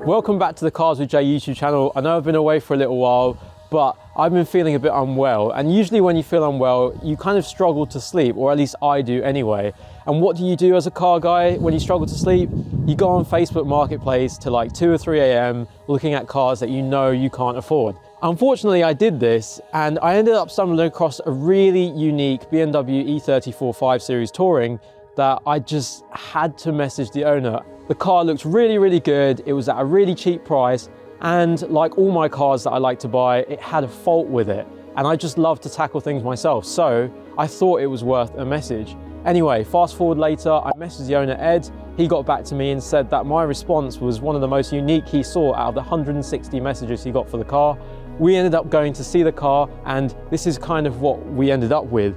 Welcome back to the Cars with Jay YouTube channel. I know I've been away for a little while, but I've been feeling a bit unwell. And usually when you feel unwell, you kind of struggle to sleep, or at least I do anyway. And what do you do as a car guy when you struggle to sleep? You go on Facebook Marketplace to like 2 or 3 a.m. looking at cars that you know you can't afford. Unfortunately, I did this and I ended up stumbling across a really unique BMW E34 5 Series Touring that I just had to message the owner. The car looked really, really good. It was at a really cheap price. And like all my cars that I like to buy, it had a fault with it. And I just love to tackle things myself. So I thought it was worth a message. Anyway, fast forward later, I messaged the owner, Ed. He got back to me and said that my response was one of the most unique he saw out of the 160 messages he got for the car. We ended up going to see the car, and this is kind of what we ended up with.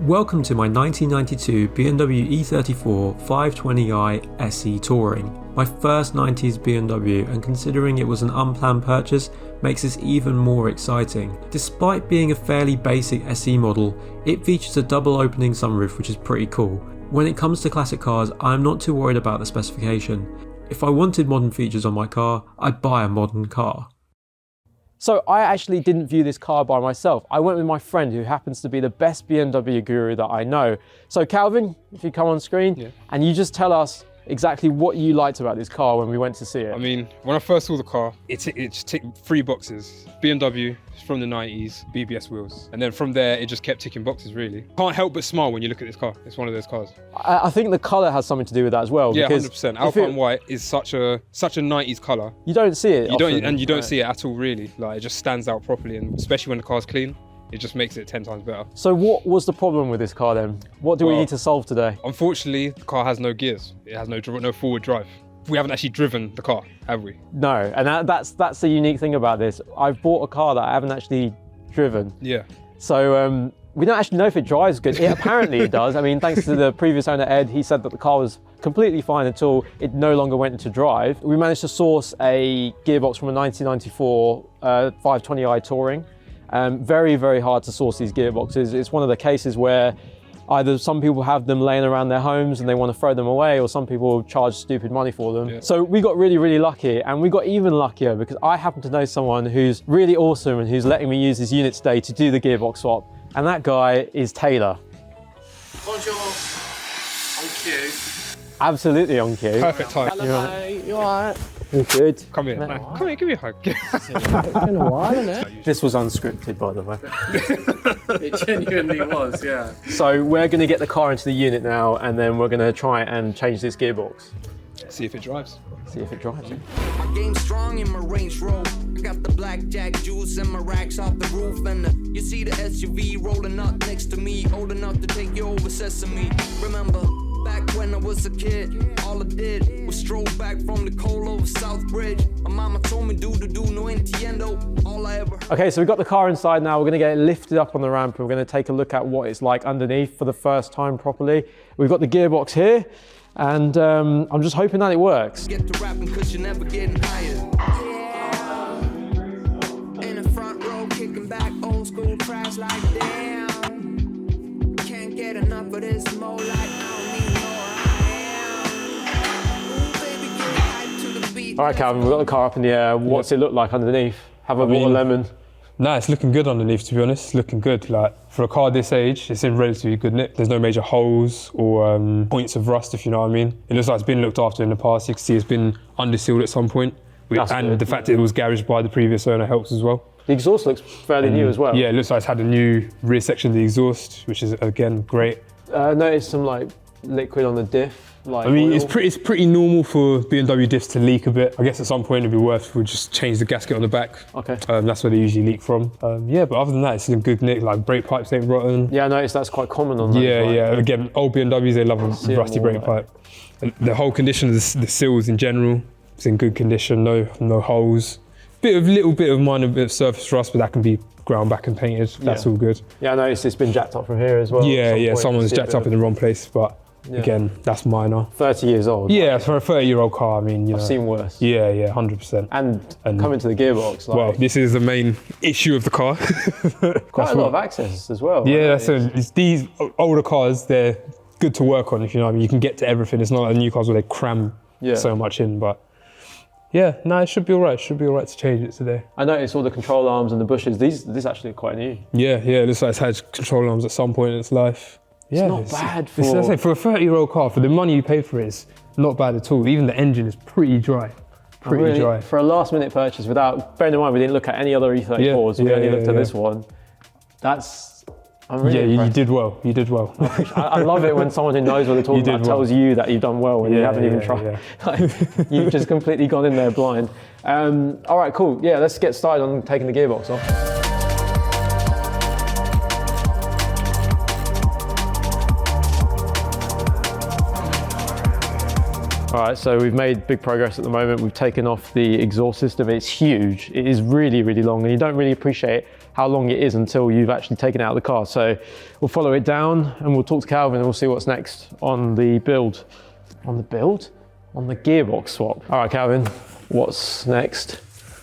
Welcome to my 1992 BMW E34 520i SE Touring. My first 90s BMW, and considering it was an unplanned purchase, makes this even more exciting. Despite being a fairly basic SE model, it features a double opening sunroof, which is pretty cool. When it comes to classic cars, I'm not too worried about the specification. If I wanted modern features on my car, I'd buy a modern car. So I actually didn't view this car by myself. I went with my friend who happens to be the best BMW guru that I know. So Calvin, if you come on screen, and you just tell us exactly what you liked about this car when we went to see it. I mean, when I first saw the car, it ticked 3 boxes. BMW from the 90s, BBS wheels. And then from there, it just kept ticking boxes, really. Can't help but smile when you look at this car. It's one of those cars. I think the colour has something to do with that as well. Yeah, 100%. Alpine white is such a 90s colour. You don't see it You don't see it at all, really. Like, it just stands out properly, and especially when the car's clean. It just makes it 10 times better. So what was the problem with this car then? What do we need to solve today? Unfortunately, the car has no gears. It has no forward drive. We haven't actually driven the car, have we? No, and that's the unique thing about this. I've bought a car that I haven't actually driven. Yeah. So we don't actually know if it drives good. Apparently it does. I mean, thanks to the previous owner, Ed, he said that the car was completely fine until it no longer went into drive. We managed to source a gearbox from a 1994 520i Touring. Very, very hard to source these gearboxes. It's one of the cases where either some people have them laying around their homes and they want to throw them away, or some people charge stupid money for them. Yeah. So we got really, really lucky, and we got even luckier because I happen to know someone who's really awesome and who's letting me use his unit today to do the gearbox swap. And that guy is Taylor. Bonjour. On cue. Absolutely on cue. Perfect time. Hello, mate. You alright? All good. Come here. Come here, give me a hug. It's been a while, isn't it? This was unscripted, by the way. It genuinely was, yeah. So we're going to get the car into the unit now, and then we're going to try and change this gearbox. See if it drives. See if it drives. My game strong in my Range Rover. I got the blackjack juice and my racks off the roof, and you see the SUV rolling up next to me, old enough to take you over Sesame. Remember, back when I was a kid, all I did was stroll back from the cold over South Bridge. My mama told me do no entiendo. All I ever heard. Okay, so we've got the car inside now. We're going to get it lifted up on the ramp, and we're going to take a look at what it's like underneath for the first time properly. We've got the gearbox here, and I'm just hoping that it works. Get to rapping 'cause you're never getting higher. Yeah. In the front row, kicking back, old school crash like damn. Can't get enough of this mo like All right, Calvin, we've got the car up in the air. What's it look like underneath? Have I bought a lemon? No, it's looking good underneath, to be honest. It's looking good. Like, for a car this age, it's in relatively good nick. There's no major holes or points of rust, if you know what I mean. It looks like it's been looked after in the past. You can see it's been undersealed at some point. And the fact that it was garaged by the previous owner helps as well. The exhaust looks fairly new as well. Yeah, it looks like it's had a new rear section of the exhaust, which is, again, great. Noticed some like liquid on the diff. Like I mean, oil. it's pretty normal for BMW diffs to leak a bit. I guess at some point it'd be worth we just change the gasket on the back. Okay. That's where they usually leak from. Yeah, but other than that, it's in good nick. Like, brake pipes ain't rotten. Yeah, I noticed that's quite common on those. Yeah. Again, old BMWs, they love a rusty brake pipe. And the whole condition of the sills in general, it's in good condition. No holes. Little bit of minor bit of surface rust, but that can be ground back and painted. That's all good. Yeah, I noticed it's been jacked up from here as well. Yeah. Someone's jacked up in the wrong place, but. Yeah. Again, that's minor. 30 years old. Yeah, like, for a 30-year-old car, I mean, I've seen worse. Yeah, 100%. And coming to the gearbox. Like, well, this is the main issue of the car. Quite a lot of access as well. Yeah, it's these older cars, they're good to work on, if you know what I mean. You can get to everything. It's not like the new cars where they cram so much in, but yeah, no, it should be all right. It should be all right to change it today. I noticed all the control arms and the bushes. These actually are quite new. Yeah, it looks like it's had control arms at some point in its life. Yeah, It's not bad for... I say, for a 30-year-old car, for the money you paid for it, it's not bad at all. Even the engine is pretty dry. Pretty dry. For a last minute purchase, without, bearing in mind we didn't look at any other E34s, we only looked at this one. I'm really impressed. You did well. You did well. I love it when someone who knows what they're talking about tells you that you've done well when you haven't even tried. Yeah. Like, you've just completely gone in there blind. All right, cool. Yeah, let's get started on taking the gearbox off. All right, so we've made big progress at the moment. We've taken off the exhaust system. It's huge. It is really, really long, and you don't really appreciate how long it is until you've actually taken it out of the car. So we'll follow it down and we'll talk to Calvin and we'll see what's next on the build. On the build? On the gearbox swap. All right, Calvin, what's next?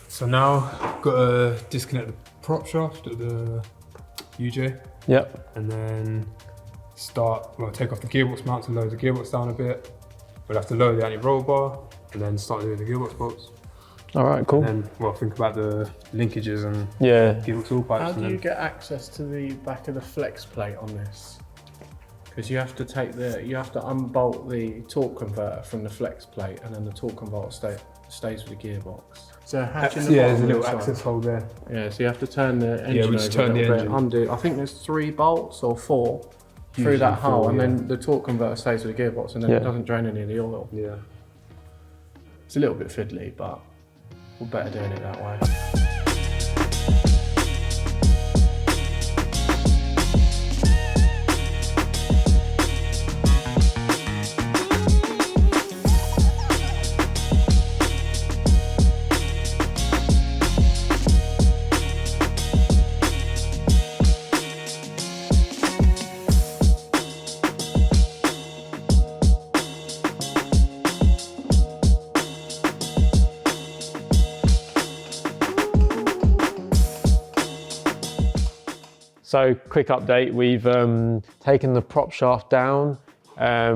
So now I've got to disconnect the prop shaft of the UJ. Yep. And then take off the gearbox mount to lower the gearbox down a bit. We'll have to lower the anti-roll bar and then start doing the gearbox bolts. All right, cool. And then, think about the linkages and gearbox all pipes. How do you get access to the back of the flex plate on this? Because you have to unbolt the torque converter from the flex plate, and then the torque converter stays with the gearbox. So a hatch in the bottom. There's a little access hole there. Yeah, so you have to turn the engine we just turn the engine. Undo. I think there's 3 bolts or 4 through that hole, and then the torque converter stays with the gearbox, and then it doesn't drain any of the oil. Yeah. It's a little bit fiddly, but we're better doing it that way. So quick update, we've taken the prop shaft down,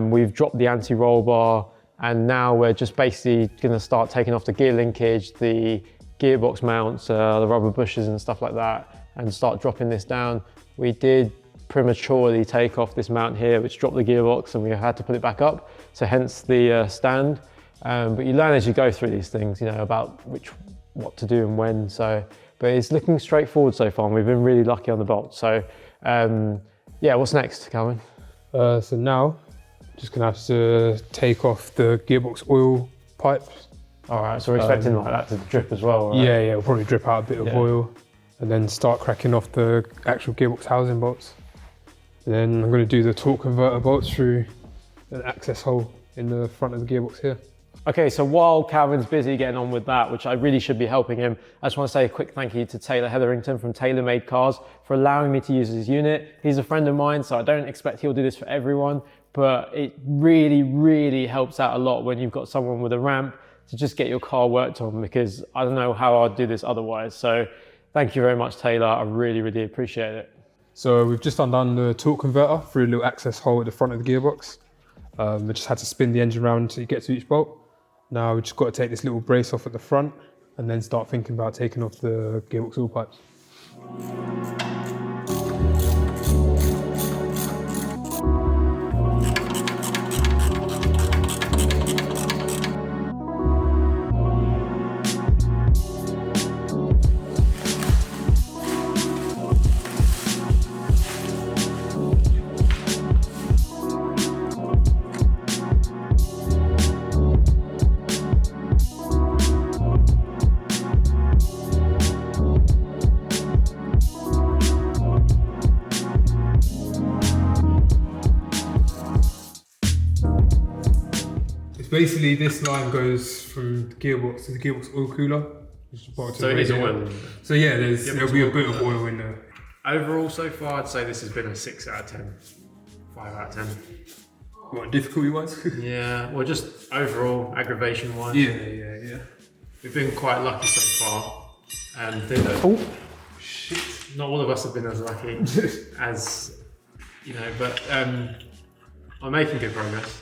we've dropped the anti-roll bar, and now we're just basically going to start taking off the gear linkage, the gearbox mounts, the rubber bushes and stuff like that, and start dropping this down. We did prematurely take off this mount here, which dropped the gearbox, and we had to put it back up, so hence the stand. But you learn as you go through these things, about what to do and when. But it's looking straightforward so far, and we've been really lucky on the bolt. So yeah, what's next, Calvin? So now, just gonna have to take off the gearbox oil pipes. All right, so we're expecting like that to drip as well, right? Yeah, we'll probably drip out a bit of oil, and then start cracking off the actual gearbox housing bolts. And then I'm gonna do the torque converter bolts through an access hole in the front of the gearbox here. Okay, so while Calvin's busy getting on with that, which I really should be helping him, I just want to say a quick thank you to Taylor Hetherington from Taylor Made Cars for allowing me to use his unit. He's a friend of mine, so I don't expect he'll do this for everyone, but it really, really helps out a lot when you've got someone with a ramp to just get your car worked on, because I don't know how I'd do this otherwise. So thank you very much, Taylor. I really, really appreciate it. So we've just undone the torque converter through a little access hole at the front of the gearbox. We just had to spin the engine around to get to each bolt. Now we just got to take this little brace off at the front and then start thinking about taking off the gearbox oil pipes. Basically, this line goes from the gearbox to the gearbox oil cooler. So it is oil. So yeah, there'll be a bit of oil in there. Overall, so far, I'd say this has been a 6 out of 10, 5 out of 10. What, difficulty-wise? Yeah, well, just overall aggravation-wise. Yeah. We've been quite lucky so far, and shit, not all of us have been as lucky as but I'm making good progress.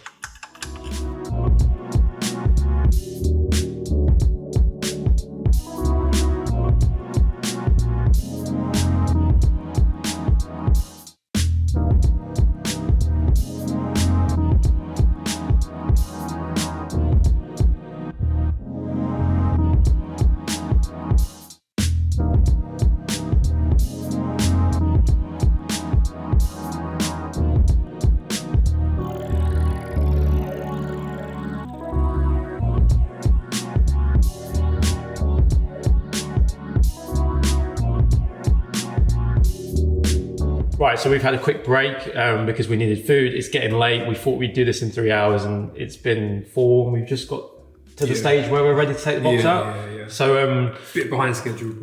right, so we've had a quick break because we needed food. It's getting late. We thought we'd do this in 3 hours and it's been 4 and we've just got to the stage where we're ready to take the box out. Yeah. So bit behind schedule.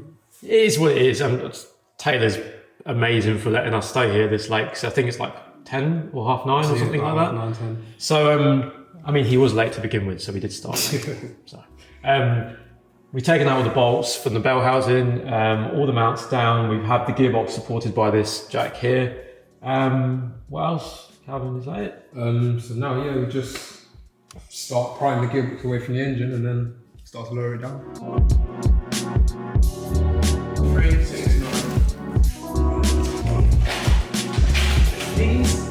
it is what it is. Taylor's amazing for letting us stay here this late. So I think it's like 10 or 9:30 or something like that. 9, 10. So, I mean, he was late to begin with, so we did start late. So, we've taken out all the bolts from the bell housing, all the mounts down. We have the gearbox supported by this jack here. What else, Calvin, is that it? So now, we just start prying the gearbox away from the engine and then start to lower it down. 3, 6, 9. These.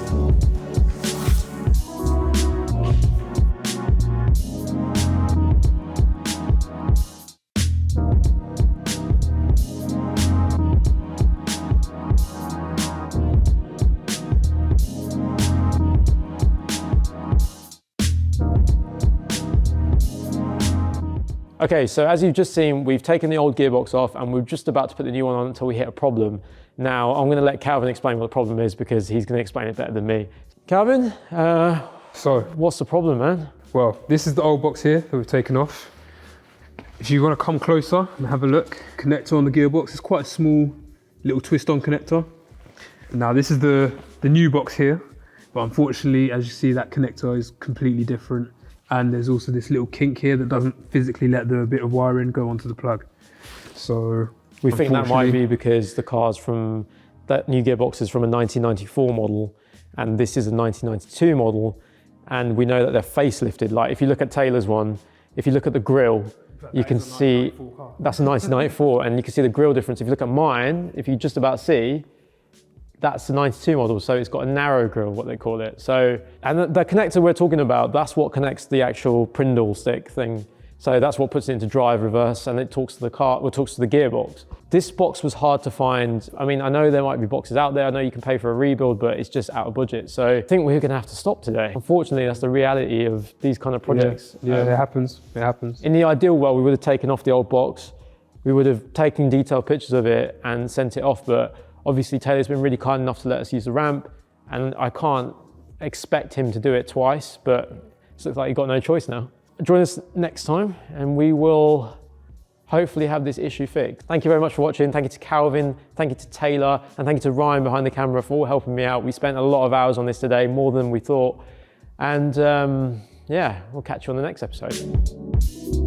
Okay, so as you've just seen, we've taken the old gearbox off and we're just about to put the new one on until we hit a problem. Now, I'm going to let Calvin explain what the problem is because he's going to explain it better than me. Calvin, So, what's the problem, man? well, this is the old box here that we've taken off. If you want to come closer and have a look, connector on the gearbox is quite a small little twist-on connector. Now, this is the new box here, but unfortunately, as you see, that connector is completely different. And there's also this little kink here that doesn't physically let the bit of wiring go onto the plug. So We think that might unfortunately- be because the car's from, that new gearbox is from a 1994 model and this is a 1992 model. And we know that they're facelifted. Like if you look at Taylor's one, if you look at the grille, you can see that's a 1994 and you can see the grille difference. If you look at mine, if you just about see, that's the 92 model, so it's got a narrow grille, what they call it. So, and the connector we're talking about, that's what connects the actual Prindle stick thing. So that's what puts it into drive, reverse, and it talks to the car, or talks to the gearbox. This box was hard to find. I mean, I know there might be boxes out there. I know you can pay for a rebuild, but it's just out of budget. So I think we're gonna have to stop today. Unfortunately, that's the reality of these kind of projects. Yeah, it happens. It happens. In the ideal world, we would have taken off the old box. We would have taken detailed pictures of it and sent it off, but obviously Taylor's been really kind enough to let us use the ramp and I can't expect him to do it twice, but it looks like you've got no choice now. Join us next time and we will hopefully have this issue fixed. Thank you very much for watching. Thank you to Calvin, thank you to Taylor, and thank you to Ryan behind the camera for all helping me out. We spent a lot of hours on this today, more than we thought. And yeah, we'll catch you on the next episode.